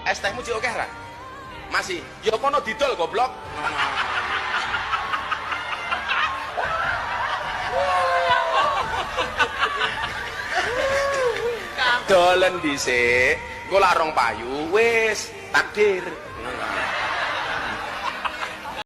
Es tehmu cik oke ra? Masih. Ya kono didol goblok. Dolen dhisik, engko lak rong payu wis takdir.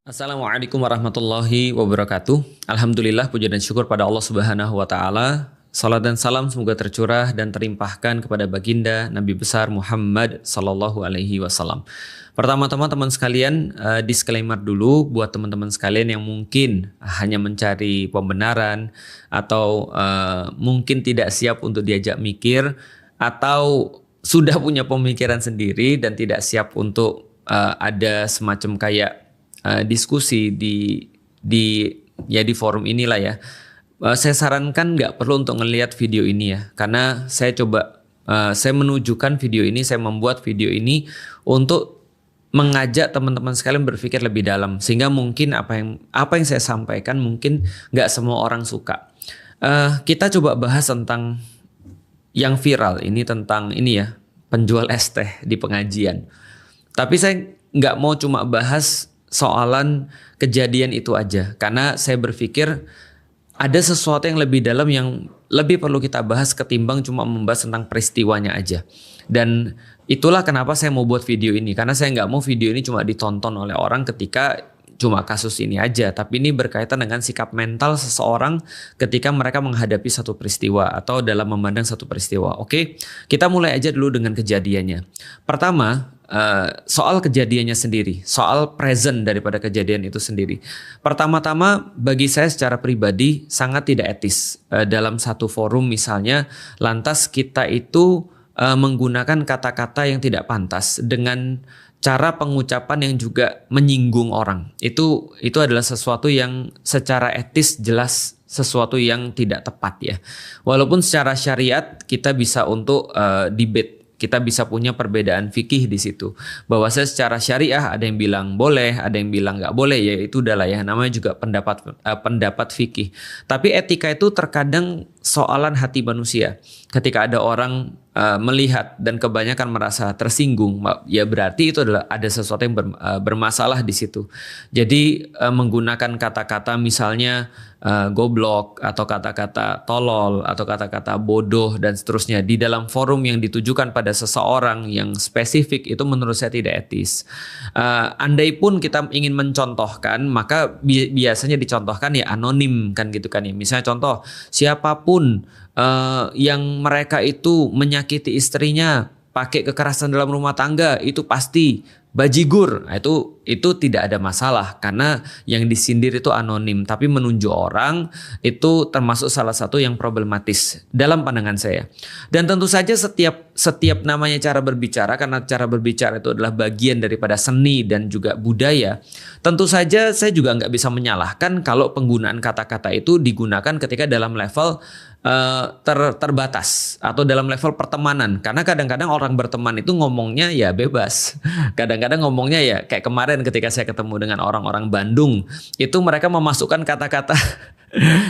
Assalamualaikum warahmatullahi wabarakatuh. Alhamdulillah, puja dan syukur pada Allah Subhanahu wa taala. Salat dan salam semoga tercurah dan terlimpahkan kepada baginda Nabi besar Muhammad sallallahu alaihi wasallam. Pertama-tama teman sekalian, disclaimer dulu buat teman-teman sekalian yang mungkin hanya mencari pembenaran atau mungkin tidak siap untuk diajak mikir atau sudah punya pemikiran sendiri dan tidak siap untuk ada semacam kayak diskusi di forum inilah ya. Saya sarankan nggak perlu untuk ngelihat video ini ya, karena saya menunjukkan video ini, saya membuat video ini untuk mengajak teman-teman sekalian berpikir lebih dalam, sehingga mungkin apa yang saya sampaikan mungkin nggak semua orang suka. Kita coba bahas tentang yang viral ini, tentang ini ya, penjual es teh di pengajian. Tapi saya nggak mau cuma bahas soalan kejadian itu aja, karena saya berpikir ada sesuatu yang lebih dalam yang lebih perlu kita bahas ketimbang cuma membahas tentang peristiwanya aja. Dan itulah kenapa saya mau buat video ini, karena saya nggak mau video ini cuma ditonton oleh orang ketika cuma kasus ini aja, tapi ini berkaitan dengan sikap mental seseorang ketika mereka menghadapi satu peristiwa atau dalam memandang satu peristiwa. Oke, kita mulai aja dulu dengan kejadiannya. Pertama, soal kejadiannya sendiri, soal present daripada kejadian itu sendiri. Pertama-tama bagi saya secara pribadi sangat tidak etis dalam satu forum misalnya, lantas kita itu menggunakan kata-kata yang tidak pantas dengan cara pengucapan yang juga menyinggung orang. Itu adalah sesuatu yang secara etis jelas sesuatu yang tidak tepat ya. Walaupun secara syariat kita bisa untuk debate, kita bisa punya perbedaan fikih di situ. Bahwa secara syariah ada yang bilang boleh, ada yang bilang nggak boleh, ya itu udahlah ya, namanya juga pendapat fikih. Tapi etika itu terkadang soalan hati manusia. Ketika ada orang melihat dan kebanyakan merasa tersinggung, ya berarti itu adalah ada sesuatu yang bermasalah di situ. Jadi menggunakan kata-kata misalnya goblok atau kata-kata tolol atau kata-kata bodoh dan seterusnya di dalam forum yang ditujukan pada seseorang yang spesifik, itu menurut saya tidak etis. Andai pun kita ingin mencontohkan, maka biasanya dicontohkan ya anonim kan gitu kan ya. Misalnya contoh, siapapun yang mereka itu menyakiti istrinya, pakai kekerasan dalam rumah tangga, itu pasti bajigur. Nah, itu tidak ada masalah karena yang disindir itu anonim, tapi menunjuk orang itu termasuk salah satu yang problematis dalam pandangan saya. Dan tentu saja setiap namanya cara berbicara, karena cara berbicara itu adalah bagian daripada seni dan juga budaya. Tentu saja saya juga nggak bisa menyalahkan kalau penggunaan kata-kata itu digunakan ketika dalam level terbatas atau dalam level pertemanan, karena kadang-kadang orang berteman itu ngomongnya ya bebas, kadang-kadang ngomongnya ya kayak kemarin ketika saya ketemu dengan orang-orang Bandung, itu mereka memasukkan kata-kata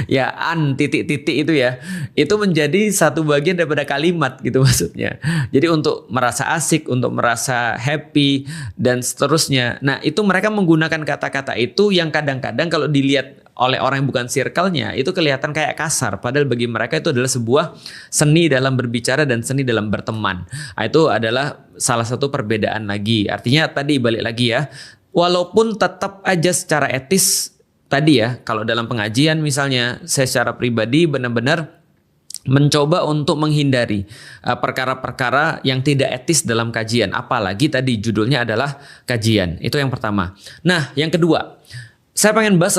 ya titik-titik itu ya, itu menjadi satu bagian daripada kalimat gitu maksudnya. Jadi untuk merasa asik, untuk merasa happy dan seterusnya. Nah itu mereka menggunakan kata-kata itu yang kadang-kadang kalau dilihat oleh orang yang bukan circle-nya itu kelihatan kayak kasar, padahal bagi mereka itu adalah sebuah seni dalam berbicara dan seni dalam berteman. Nah, itu adalah salah satu perbedaan lagi. Artinya tadi balik lagi ya, walaupun tetap aja secara etis tadi ya, kalau dalam pengajian misalnya saya secara pribadi benar-benar mencoba untuk menghindari perkara-perkara yang tidak etis dalam kajian, apalagi tadi judulnya adalah kajian. Itu yang pertama. Nah, yang kedua, saya pengen bahas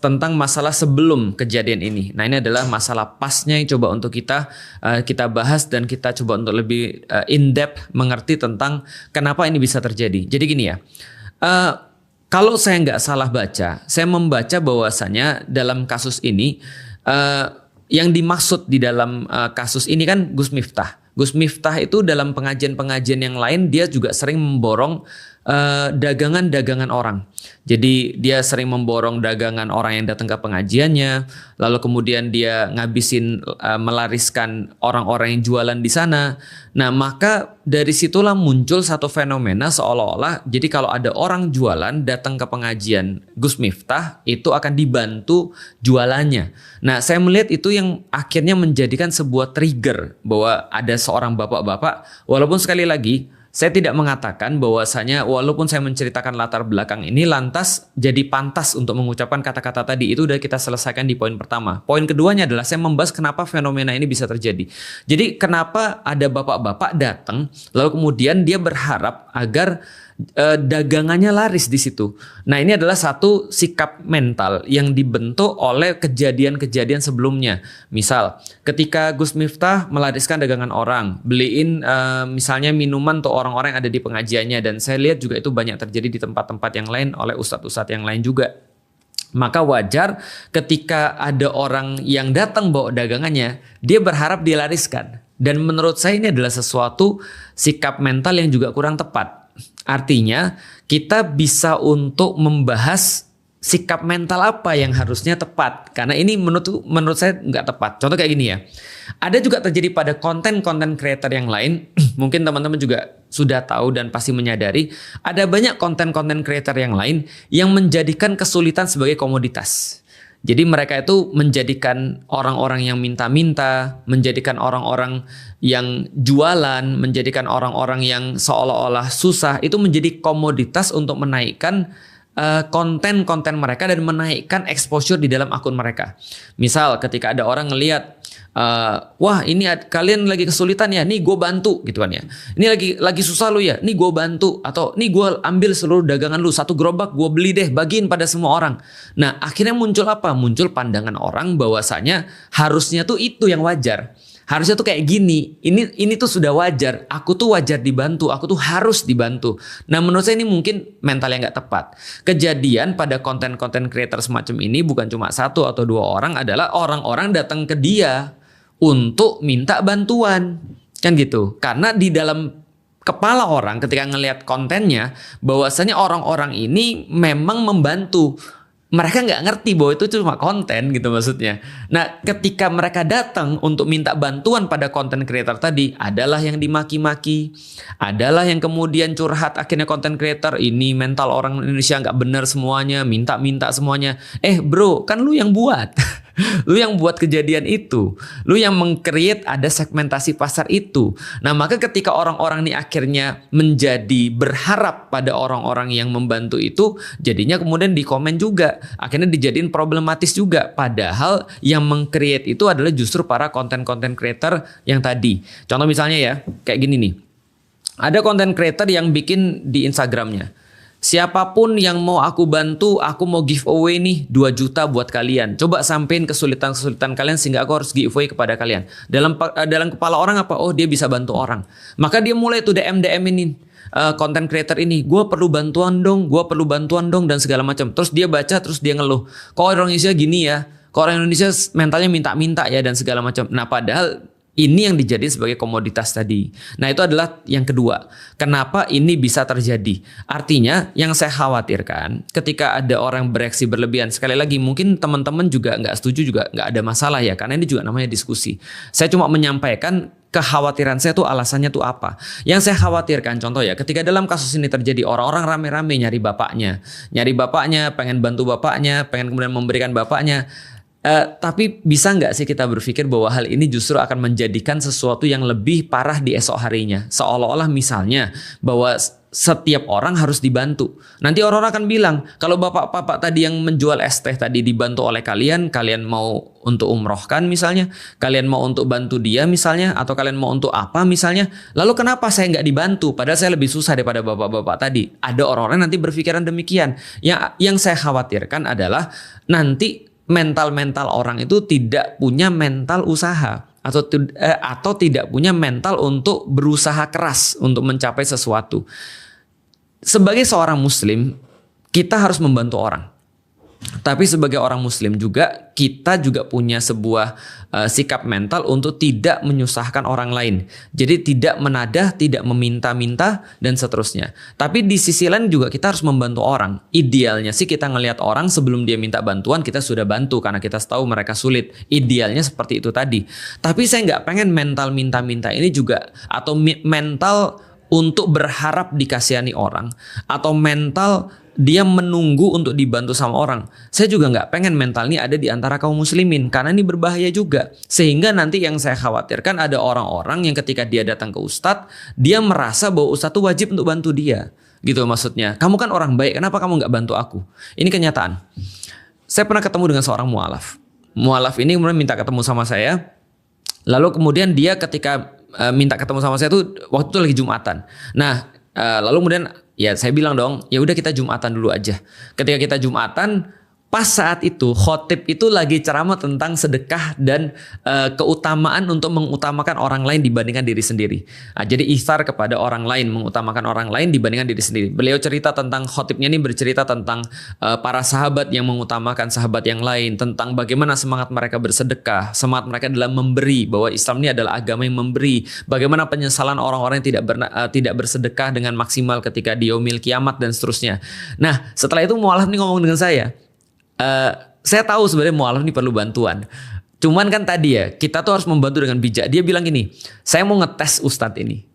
tentang masalah sebelum kejadian ini. Nah, ini adalah masalah pasnya yang coba untuk kita bahas dan kita coba untuk lebih in depth mengerti tentang kenapa ini bisa terjadi. Jadi gini ya, kalau saya nggak salah baca, saya membaca bahwasanya dalam kasus ini yang dimaksud di dalam kasus ini kan Gus Miftah. Gus Miftah itu dalam pengajian-pengajian yang lain dia juga sering memborong dagangan-dagangan orang. Jadi dia sering memborong dagangan orang yang datang ke pengajiannya, lalu kemudian dia ngabisin melariskan orang-orang yang jualan di sana. Nah, maka dari situlah muncul satu fenomena seolah-olah jadi kalau ada orang jualan datang ke pengajian Gus Miftah itu akan dibantu jualannya. Nah, saya melihat itu yang akhirnya menjadikan sebuah trigger bahwa ada seorang bapak-bapak, walaupun sekali lagi saya tidak mengatakan bahwasanya walaupun saya menceritakan latar belakang ini lantas jadi pantas untuk mengucapkan kata-kata tadi. Itu udah kita selesaikan di poin pertama. Poin keduanya adalah saya membahas kenapa fenomena ini bisa terjadi. Jadi kenapa ada bapak-bapak datang lalu kemudian dia berharap agar dagangannya laris di situ. Nah, ini adalah satu sikap mental yang dibentuk oleh kejadian-kejadian sebelumnya. Misal, ketika Gus Miftah melariskan dagangan orang, beliin misalnya minuman untuk orang-orang yang ada di pengajiannya, dan saya lihat juga itu banyak terjadi di tempat-tempat yang lain oleh ustadz-ustadz yang lain juga. Maka wajar ketika ada orang yang datang bawa dagangannya, dia berharap dilariskan. Dan menurut saya ini adalah sesuatu sikap mental yang juga kurang tepat. Artinya kita bisa untuk membahas sikap mental apa yang harusnya tepat. Karena ini menurut saya nggak tepat. Contoh kayak gini ya. Ada juga terjadi pada konten-konten creator yang lain. Mungkin teman-teman juga sudah tahu dan pasti menyadari. Ada banyak konten-konten creator yang lain yang menjadikan kesulitan sebagai komoditas. Jadi mereka itu menjadikan orang-orang yang minta-minta, menjadikan orang-orang yang jualan, menjadikan orang-orang yang seolah-olah susah, itu menjadi komoditas untuk menaikkan konten-konten mereka dan menaikkan exposure di dalam akun mereka. Misal ketika ada orang ngelihat, wah ini kalian lagi kesulitan ya, nih gue bantu gitu kan ya. Ini lagi susah lu ya, nih gue bantu. Atau nih gue ambil seluruh dagangan lu, satu gerobak gue beli deh, bagiin pada semua orang. Nah akhirnya muncul apa? Muncul pandangan orang bahwasanya harusnya tuh itu yang wajar. Harusnya tuh kayak gini, ini tuh sudah wajar, aku tuh wajar dibantu, aku tuh harus dibantu. Nah menurut saya ini mungkin mental yang gak tepat. Kejadian pada konten-konten creator semacam ini bukan cuma satu atau dua orang, adalah orang-orang datang ke dia untuk minta bantuan. Kan gitu, karena di dalam kepala orang ketika ngelihat kontennya, bahwasanya orang-orang ini memang membantu. Mereka nggak ngerti bahwa itu cuma konten gitu maksudnya. Nah ketika mereka datang untuk minta bantuan pada konten creator tadi, adalah yang dimaki-maki, adalah yang kemudian curhat. Akhirnya konten creator ini mental orang Indonesia nggak benar semuanya, minta-minta semuanya. Bro, kan lu yang buat. Lu yang buat kejadian itu. Lu yang meng-create ada segmentasi pasar itu. Nah maka ketika orang-orang ini akhirnya menjadi berharap pada orang-orang yang membantu itu, jadinya kemudian di komen juga. Akhirnya dijadiin problematis juga. Padahal yang meng-create itu adalah justru para konten-konten creator yang tadi. Contoh misalnya ya, kayak gini nih. Ada konten creator yang bikin di Instagramnya, siapapun yang mau aku bantu, aku mau giveaway nih 2 juta buat kalian. Coba sampein kesulitan-kesulitan kalian sehingga aku harus giveaway kepada kalian. Dalam kepala orang apa? Oh dia bisa bantu orang. Maka dia mulai tuh DM-ini konten creator ini, gue perlu bantuan dong, dan segala macam. Terus dia baca, terus dia ngeluh, kok orang Indonesia gini ya, kok orang Indonesia mentalnya minta-minta ya, dan segala macam. Nah padahal ini yang dijadiin sebagai komoditas tadi. Nah itu adalah yang kedua. Kenapa ini bisa terjadi? Artinya yang saya khawatirkan ketika ada orang bereaksi berlebihan. Sekali lagi mungkin teman-teman juga nggak setuju, juga nggak ada masalah ya. Karena ini juga namanya diskusi. Saya cuma menyampaikan kekhawatiran saya tuh alasannya tuh apa. Yang saya khawatirkan contoh ya, ketika dalam kasus ini terjadi orang-orang rame-rame nyari bapaknya, pengen bantu bapaknya, pengen kemudian memberikan bapaknya. Tapi bisa nggak sih kita berpikir bahwa hal ini justru akan menjadikan sesuatu yang lebih parah di esok harinya? Seolah-olah misalnya bahwa setiap orang harus dibantu. Nanti orang-orang akan bilang, kalau bapak-bapak tadi yang menjual es teh tadi dibantu oleh kalian mau untuk umrohkan misalnya, kalian mau untuk bantu dia misalnya, atau kalian mau untuk apa misalnya, lalu kenapa saya nggak dibantu? Padahal saya lebih susah daripada bapak-bapak tadi. Ada orang-orang nanti berpikiran demikian. Yang saya khawatirkan adalah nanti mental-mental orang itu tidak punya mental usaha atau tidak punya mental untuk berusaha keras untuk mencapai sesuatu. Sebagai seorang muslim, kita harus membantu orang. Tapi sebagai orang muslim juga, kita juga punya sebuah sikap mental untuk tidak menyusahkan orang lain. Jadi tidak menadah, tidak meminta-minta, dan seterusnya. Tapi di sisi lain juga kita harus membantu orang. Idealnya sih kita ngelihat orang sebelum dia minta bantuan, kita sudah bantu karena kita tahu mereka sulit. Idealnya seperti itu tadi. Tapi saya nggak pengen mental minta-minta ini juga, atau mental untuk berharap dikasihani orang, atau mental dia menunggu untuk dibantu sama orang. Saya juga nggak pengen mental ini ada di antara kaum muslimin, karena ini berbahaya juga. Sehingga nanti yang saya khawatirkan ada orang-orang yang ketika dia datang ke ustadz, dia merasa bahwa ustadz itu wajib untuk bantu dia. Gitu maksudnya. Kamu kan orang baik, kenapa kamu nggak bantu aku? Ini kenyataan. Saya pernah ketemu dengan seorang mualaf. Mualaf ini kemudian minta ketemu sama saya. Lalu kemudian dia ketika minta ketemu sama saya tuh waktu itu lagi Jumatan. Nah, lalu kemudian ya saya bilang dong, ya udah kita Jumatan dulu aja. Ketika kita Jumatan, pas saat itu khotib itu lagi ceramah tentang sedekah dan keutamaan untuk mengutamakan orang lain dibandingkan diri sendiri. Nah, jadi ihsar kepada orang lain, mengutamakan orang lain dibandingkan diri sendiri. Beliau cerita tentang, khotibnya ini bercerita tentang para sahabat yang mengutamakan sahabat yang lain, tentang bagaimana semangat mereka bersedekah, semangat mereka dalam memberi, bahwa Islam ini adalah agama yang memberi. Bagaimana penyesalan orang-orang yang tidak bersedekah dengan maksimal ketika di yaumil kiamat dan seterusnya. Nah, setelah itu mualaf ini ngomong dengan saya tahu sebenarnya mualaf ini perlu bantuan. Cuman kan tadi ya, kita tuh harus membantu dengan bijak. Dia bilang gini, saya mau ngetes ustadz ini.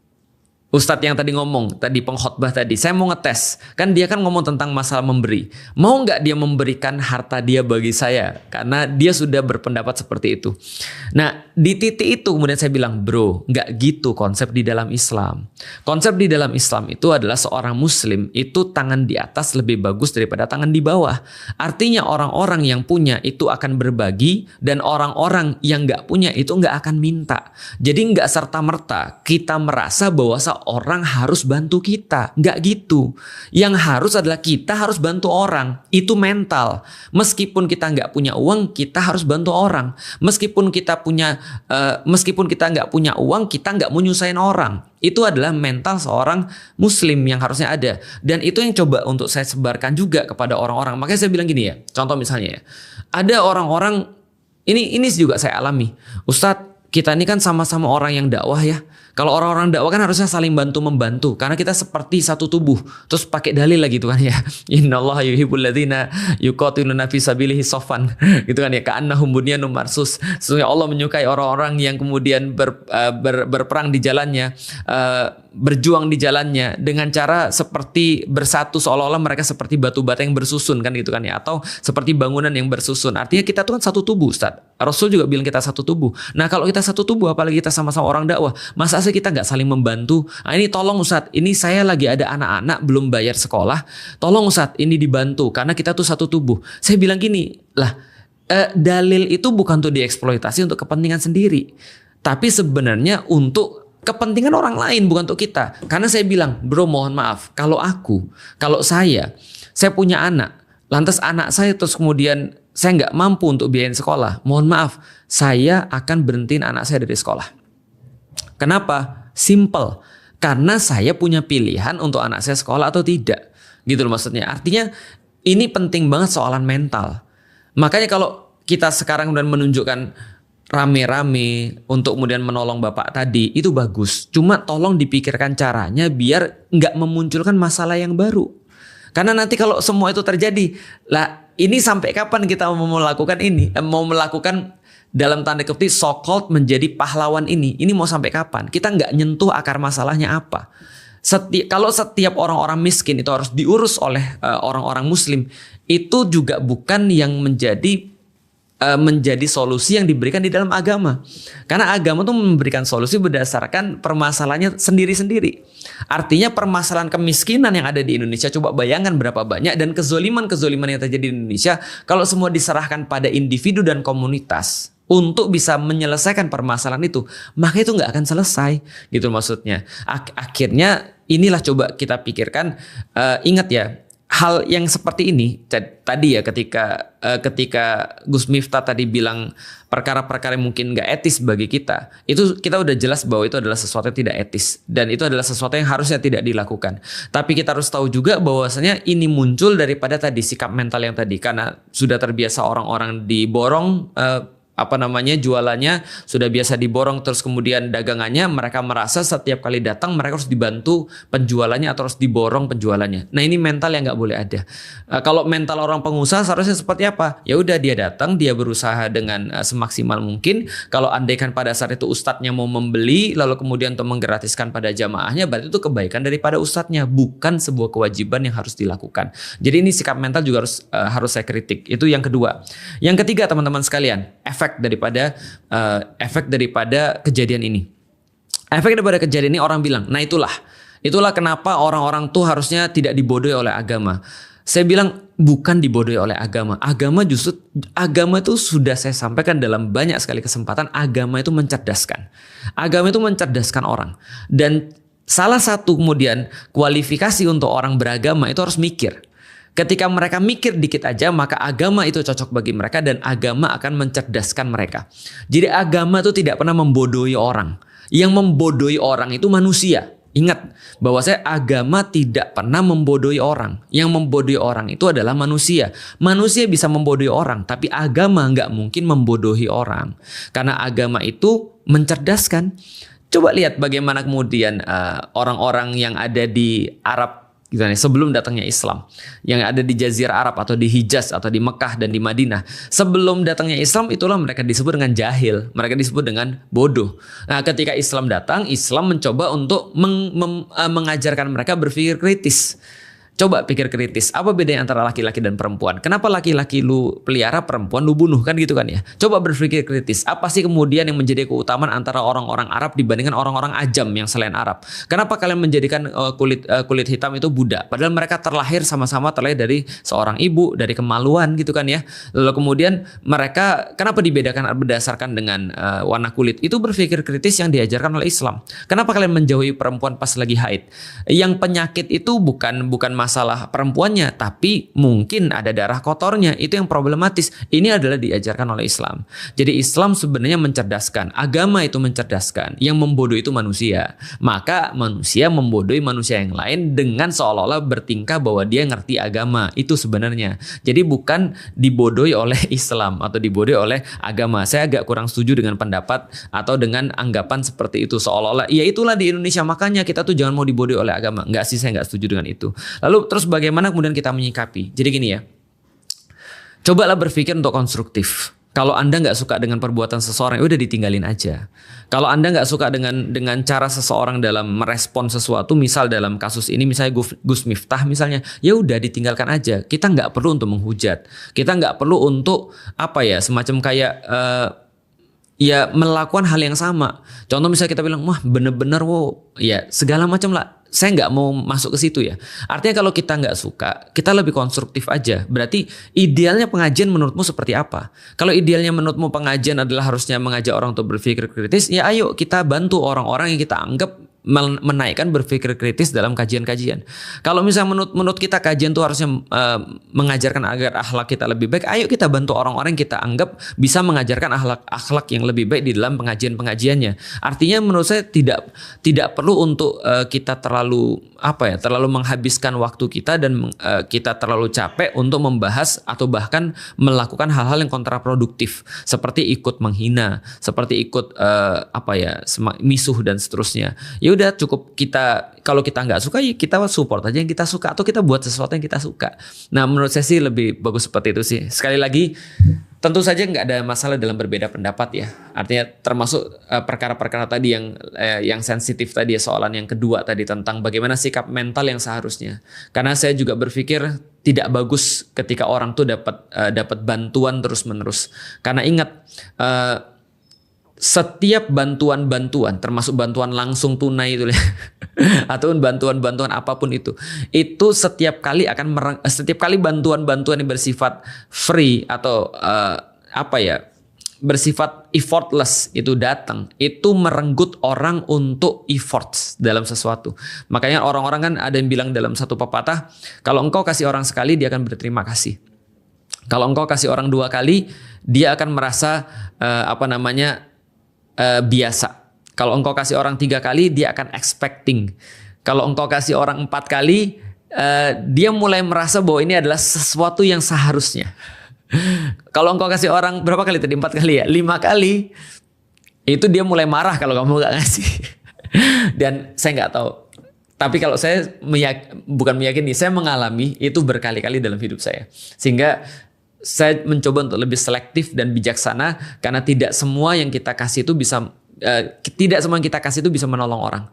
Ustadz yang tadi ngomong, tadi pengkhotbah tadi, saya mau ngetes. Kan dia kan ngomong tentang masalah memberi. Mau nggak dia memberikan harta dia bagi saya? Karena dia sudah berpendapat seperti itu. Nah, di titik itu kemudian saya bilang, bro, nggak gitu konsep di dalam Islam. Konsep di dalam Islam itu adalah seorang muslim itu tangan di atas lebih bagus daripada tangan di bawah. Artinya orang-orang yang punya itu akan berbagi, dan orang-orang yang nggak punya itu nggak akan minta. Jadi nggak serta-merta kita merasa bahwa orang harus bantu kita. Nggak gitu. Yang harus adalah kita harus bantu orang. Itu mental. Meskipun kita nggak punya uang, kita harus bantu orang. Meskipun kita nggak punya uang, kita nggak mau nyusahin orang. Itu adalah mental seorang muslim yang harusnya ada. Dan itu yang coba untuk saya sebarkan juga kepada orang-orang. Makanya saya bilang gini ya. Contoh misalnya ya. Ada orang-orang, ini juga saya alami. Ustadz, kita ini kan sama-sama orang yang dakwah ya. Kalau orang-orang dakwah kan harusnya saling bantu-membantu, karena kita seperti satu tubuh. Terus pakai dalil lagi gitu kan ya. Innallaha yuhibbul ladzina yuqatiluna fi sabilihi shaffan. Gitu kan ya, ka'annahum bunyanun marsus. Sesungguhnya Allah menyukai orang-orang yang kemudian berperang di jalannya, berjuang di jalannya dengan cara seperti bersatu, seolah-olah mereka seperti batu bata yang bersusun kan gitu kan ya, atau seperti bangunan yang bersusun. Artinya kita tuh kan satu tubuh, Ustaz. Rasul juga bilang kita satu tubuh. Nah, kalau kita satu tubuh, apalagi kita sama-sama orang dakwah, masa sih kita nggak saling membantu? Nah, ini tolong Ustaz, ini saya lagi ada anak-anak belum bayar sekolah, tolong Ustaz ini dibantu karena kita tuh satu tubuh. Saya bilang gini, dalil itu bukan untuk dieksploitasi untuk kepentingan sendiri, tapi sebenarnya untuk kepentingan orang lain, bukan untuk kita. Karena saya bilang, bro, mohon maaf, kalau saya punya anak, lantas anak saya terus kemudian saya nggak mampu untuk biayain sekolah, mohon maaf, saya akan berhentiin anak saya dari sekolah. Kenapa? Simple. Karena saya punya pilihan untuk anak saya sekolah atau tidak. Gitu loh maksudnya. Artinya ini penting banget soalan mental. Makanya kalau kita sekarang kemudian menunjukkan rame-rame untuk kemudian menolong bapak tadi, itu bagus. Cuma tolong dipikirkan caranya biar nggak memunculkan masalah yang baru. Karena nanti kalau semua itu terjadi, ini sampai kapan kita mau melakukan ini? Mau melakukan dalam tanda kutip so-called menjadi pahlawan ini mau sampai kapan? Kita nggak nyentuh akar masalahnya apa. Kalau setiap orang-orang miskin itu harus diurus oleh orang-orang muslim, itu juga bukan yang menjadi solusi yang diberikan di dalam agama. Karena agama itu memberikan solusi berdasarkan permasalahannya sendiri-sendiri. Artinya permasalahan kemiskinan yang ada di Indonesia, coba bayangkan berapa banyak, dan kezoliman yang terjadi di Indonesia, kalau semua diserahkan pada individu dan komunitas untuk bisa menyelesaikan permasalahan itu, maka itu nggak akan selesai, gitu maksudnya. Akhirnya inilah coba kita pikirkan, ingat ya, hal yang seperti ini tadi ya ketika Gus Miftah tadi bilang perkara-perkara yang mungkin nggak etis bagi kita, itu kita udah jelas bahwa itu adalah sesuatu yang tidak etis dan itu adalah sesuatu yang harusnya tidak dilakukan. Tapi kita harus tahu juga bahwasanya ini muncul daripada tadi sikap mental yang tadi, karena sudah terbiasa orang-orang diborong jualannya, sudah biasa diborong, terus kemudian dagangannya, mereka merasa setiap kali datang mereka harus dibantu penjualannya atau harus diborong penjualannya. Nah, ini mental yang nggak boleh ada. Kalau mental orang pengusaha seharusnya seperti apa? Ya udah, dia datang, dia berusaha dengan semaksimal mungkin. Kalau andaikan pada saat itu ustadznya mau membeli lalu kemudian untuk menggratiskan pada jamaahnya, berarti itu kebaikan daripada ustadznya, bukan sebuah kewajiban yang harus dilakukan. Jadi ini sikap mental juga harus saya kritik. Itu yang kedua. Yang ketiga, teman-teman sekalian, efek daripada kejadian ini. Efek daripada kejadian ini, orang bilang, nah itulah kenapa orang-orang tuh harusnya tidak dibodohi oleh agama. Saya bilang bukan dibodohi oleh agama. Agama itu sudah saya sampaikan dalam banyak sekali kesempatan, agama itu mencerdaskan. Agama itu mencerdaskan orang. Dan salah satu kemudian kualifikasi untuk orang beragama itu harus mikir. Ketika mereka mikir dikit aja, maka agama itu cocok bagi mereka dan agama akan mencerdaskan mereka. Jadi agama itu tidak pernah membodohi orang. Yang membodohi orang itu manusia. Ingat bahwa agama tidak pernah membodohi orang. Yang membodohi orang itu adalah manusia. Manusia bisa membodohi orang, tapi agama nggak mungkin membodohi orang. Karena agama itu mencerdaskan. Coba lihat bagaimana kemudian orang-orang yang ada di Arab sebelum datangnya Islam, yang ada di Jazirah Arab atau di Hijaz atau di Mekah dan di Madinah, sebelum datangnya Islam, itulah mereka disebut dengan jahil, mereka disebut dengan bodoh. Nah, ketika Islam datang, Islam mencoba untuk mengajarkan mereka berpikir kritis. Coba pikir kritis, apa bedanya antara laki-laki dan perempuan? Kenapa laki-laki lu pelihara, perempuan lu bunuh, kan gitu kan ya? Coba berpikir kritis, apa sih kemudian yang menjadi keutamaan antara orang-orang Arab dibandingkan orang-orang Ajam yang selain Arab? Kenapa kalian menjadikan kulit hitam itu budak? Padahal mereka terlahir sama-sama terlahir dari seorang ibu, dari kemaluan gitu kan ya. Lalu kemudian mereka kenapa dibedakan berdasarkan dengan warna kulit? Itu berpikir kritis yang diajarkan oleh Islam. Kenapa kalian menjauhi perempuan pas lagi haid? Yang penyakit itu bukan masalah perempuannya, tapi mungkin ada darah kotornya, itu yang problematis. Ini adalah diajarkan oleh Islam. Jadi Islam sebenarnya mencerdaskan, agama itu mencerdaskan, yang membodohi itu manusia. Maka manusia membodohi manusia yang lain dengan seolah-olah bertingkah bahwa dia ngerti agama, itu sebenarnya. Jadi bukan dibodohi oleh Islam atau dibodohi oleh agama. Saya agak kurang setuju dengan pendapat atau dengan anggapan seperti itu, seolah-olah ya itulah di Indonesia makanya kita tuh jangan mau dibodohi oleh agama. Enggak sih, saya enggak setuju dengan itu. Lalu terus bagaimana kemudian kita menyikapi? Jadi gini ya, cobalah berpikir untuk konstruktif. Kalau Anda nggak suka dengan perbuatan seseorang, udah ditinggalin aja. Kalau Anda nggak suka dengan cara seseorang dalam merespon sesuatu, misal dalam kasus ini misalnya Gus Miftah misalnya, ya udah ditinggalkan aja. Kita nggak perlu untuk menghujat. Kita nggak perlu untuk semacam kayak ya melakukan hal yang sama. Contoh misalnya kita bilang, wah bener-bener ya segala macam lah. Saya nggak mau masuk ke situ ya. Artinya kalau kita nggak suka, kita lebih konstruktif aja. Berarti idealnya pengajian menurutmu seperti apa? Kalau idealnya menurutmu pengajian adalah harusnya mengajak orang untuk berpikir kritis, ya ayo kita bantu orang-orang yang kita anggap menaikkan berpikir kritis dalam kajian-kajian. Kalau misalnya menurut kita kajian itu harusnya mengajarkan agar akhlak kita lebih baik, ayo kita bantu orang-orang yang kita anggap bisa mengajarkan akhlak yang lebih baik di dalam pengajian-pengajiannya. Artinya menurut saya tidak perlu untuk kita terlalu menghabiskan waktu kita dan kita terlalu capek untuk membahas atau bahkan melakukan hal-hal yang kontraproduktif seperti ikut menghina, seperti ikut misuh dan seterusnya. Ya udah cukup kalau kita nggak suka ya kita support aja yang kita suka atau kita buat sesuatu yang kita suka. Nah menurut saya sih lebih bagus seperti itu sih. Sekali lagi tentu saja nggak ada masalah dalam berbeda pendapat ya. Artinya termasuk perkara-perkara tadi yang sensitif tadi ya, soalan yang kedua tadi tentang bagaimana sikap mental yang seharusnya. Karena saya juga berpikir tidak bagus ketika orang tuh dapat bantuan terus-menerus. Karena ingat setiap bantuan termasuk bantuan langsung tunai itu ataupun bantuan apapun itu setiap kali bantuan yang bersifat free atau bersifat effortless itu datang, itu merenggut orang untuk efforts dalam sesuatu. Makanya orang-orang kan ada yang bilang dalam satu pepatah, kalau engkau kasih orang sekali, dia akan berterima kasih. Kalau engkau kasih orang 2 kali, dia akan merasa biasa. Kalau engkau kasih orang 3 kali, dia akan expecting. Kalau engkau kasih orang 4 kali, dia mulai merasa bahwa ini adalah sesuatu yang seharusnya. Kalau engkau kasih orang berapa kali tadi? 4 kali ya? 5 kali, itu dia mulai marah kalau kamu gak ngasih. Dan saya nggak tahu. Tapi kalau saya bukan meyakini, saya mengalami itu berkali-kali dalam hidup saya. Sehingga saya mencoba untuk lebih selektif dan bijaksana, karena tidak semua yang kita kasih itu bisa menolong orang.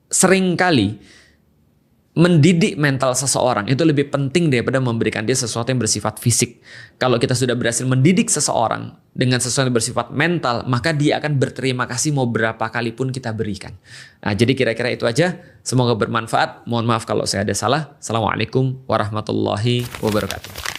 Seringkali mendidik mental seseorang itu lebih penting daripada memberikan dia sesuatu yang bersifat fisik. Kalau kita sudah berhasil mendidik seseorang dengan sesuatu yang bersifat mental, maka dia akan berterima kasih mau berapa kali pun kita berikan. Nah, jadi kira-kira itu aja. Semoga bermanfaat. Mohon maaf kalau saya ada salah. Assalamualaikum warahmatullahi wabarakatuh.